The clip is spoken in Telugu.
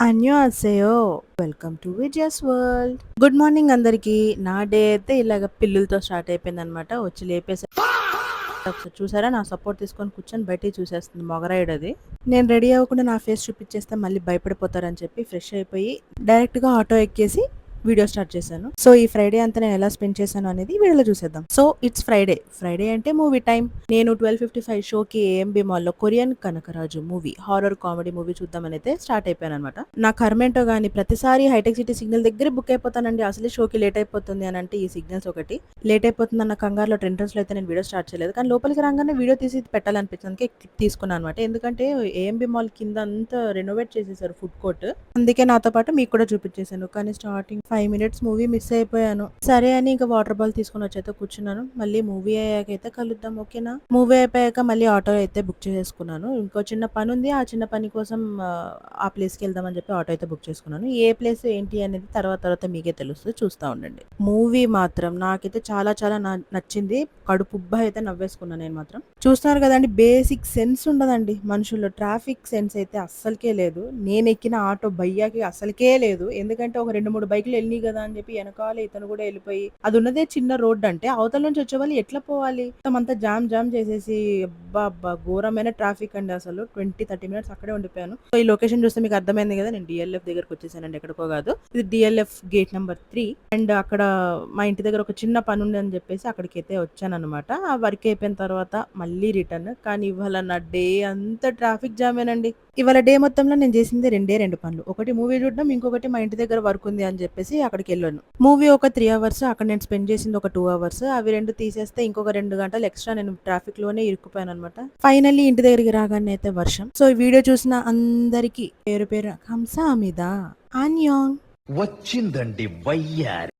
అన్యోసేయో welcome to Vijaya's world. Good morning అందరికి. నా డే అయితే ఇలాగ పిల్లులతో స్టార్ట్ అయిపోయింది అనమాట. వచ్చి లేపేసి ఒకసారి చూసారా, నా సపోర్ట్ తీసుకొని కూర్చొని బయటికి చూసేస్తుంది మొగరాయుడు అది. నేను రెడీ అవ్వకుండా నా ఫేస్ చూపించేస్తే మళ్ళీ భయపడిపోతారని చెప్పి ఫ్రెష్ అయిపోయి డైరెక్ట్ గా ఆటో ఎక్కేసి వీడియో స్టార్ట్ చేశాను. సో ఈ ఫ్రైడే అంతా నేను ఎలా స్పెండ్ చేశాను అనేది వీడియోలో చూసేద్దాం. So it's Friday. ఫ్రైడే అంటే మూవీ టైం. నేను 12:55 షోకి ఏఎంబి మాల్లో Korean Kanakaraju movie, horror comedy movie చూద్దామని అయితే స్టార్ట్ అయిపోయాను అనమాట. నా కర్మేంటో గానీ ప్రతిసారి హైటెక్ సిటీ సిగ్నల్ దగ్గర బుక్ అయిపోతానండి. అసలే షోకి లేట్ అయిపోతుంది అని అంటే ఈ సిగ్నల్స్ ఒకటి లేట్ అయిపోతుంది అన్న కంగారులో ఎంట్రన్స్ లో అయితే నేను వీడియో స్టార్ట్ చేయలేదు. కానీ లోపలికి రాగానే వీడియో తీసి పెట్టాలనిపించడానికి క్లిప్ తీసుకున్నాను అనమాట. ఎందుకంటే ఏఎంబి మాల్ కింద అంతా రెనోవేట్ చేసేసారు ఫుడ్ కోర్ట్. అందుకే నాతో పాటు మీకు కూడా చూపించేశాను. కానీ స్టార్టింగ్ 5 మినిట్స్ మూవీ మిస్ అయిపోయాను. సరే అని ఇంకా వాటర్ బాల్ తీసుకొని వచ్చైతే కూర్చున్నాను. మళ్ళీ మూవీ అయ్యాక అయితే కలుద్దాం, ఓకేనా? మూవీ అయిపోయాక మళ్ళీ ఆటో అయితే బుక్ చేసుకున్నాను. ఇంకో చిన్న పని ఉంది. ఆ చిన్న పని కోసం ఆ ప్లేస్కి వెళ్దామని చెప్పి ఆటో అయితే బుక్ చేసుకున్నాను. ఏ ప్లేస్ ఏంటి అనేది తర్వాత మీకే తెలుస్తుంది, చూస్తూ ఉండండి. మూవీ మాత్రం నాకైతే చాలా చాలా నచ్చింది. కడుపుబ్బా అయితే నవ్వేసుకున్నాను నేను మాత్రం. చూస్తున్నారు కదండి, బేసిక్ సెన్స్ ఉండదండి మనుషుల్లో. ట్రాఫిక్ సెన్స్ అయితే అస్సలకే లేదు. నేను ఎక్కిన ఆటో భయ్యాకి అసలుకే లేదు. ఎందుకంటే ఒక 2-3 బైకులు వెళ్ళినాయి కదా అని చెప్పి వెనకాల ఇతను కూడా వెళ్ళిపోయి, అది ఉన్నదే చిన్న రోడ్డు అంటే అవతల నుంచి వచ్చే వాళ్ళు ఎట్లా పోవాలి? అంతా జామ్ చేసేసి అబ్బా ఘోరమైన ట్రాఫిక్ అండి. అసలు 20-30 మినిట్స్ అక్కడే ఉండిపోయాను. సో ఈ లొకేషన్ చూస్తే మీకు అర్థమైంది కదా, నేను డిఎల్ఎఫ్ దగ్గరకు వచ్చేసానండి, ఎక్కడికో కాదు. ఇది డిఎల్ఎఫ్ గేట్ నెంబర్ 3. అండ్ అక్కడ మా ఇంటి దగ్గర ఒక చిన్న పని ఉంది అని చెప్పేసి అక్కడికి అయితే వచ్చాను అనమాట. ఆ వర్క్ అయిపోయిన తర్వాత మళ్ళీ రిటర్న్. కానీ ఇవాళ నా డే అంతా ట్రాఫిక్ జామేనండి. ఇవాళ డే మొత్తంలో నేను చేసింది 2 పనులు. ఒకటి మూవీ చూడడం, ఇంకొకటి మా ఇంటి దగ్గర వర్క్ ఉంది అని చెప్పేసి అక్కడికి వెళ్ళాను. మూవీ ఒక 3 అవర్స్, అక్కడ నేను స్పెండ్ చేసింది ఒక 2 అవర్స్. అవి 2 తీసేస్తే ఇంకొక 2 గంటలు ఎక్స్ట్రా నేను ట్రాఫిక్ లోనే ఇరుక్కుపోయాను అనమాట. ఫైనల్లీ ఇంటి దగ్గరికి రాగానే అయితే వర్షం. సో ఈ వీడియో చూసిన అందరికి పేరు పేరు హంసా మీద ఆన్యోంగ్ వచ్చిందండి వయ్యారి.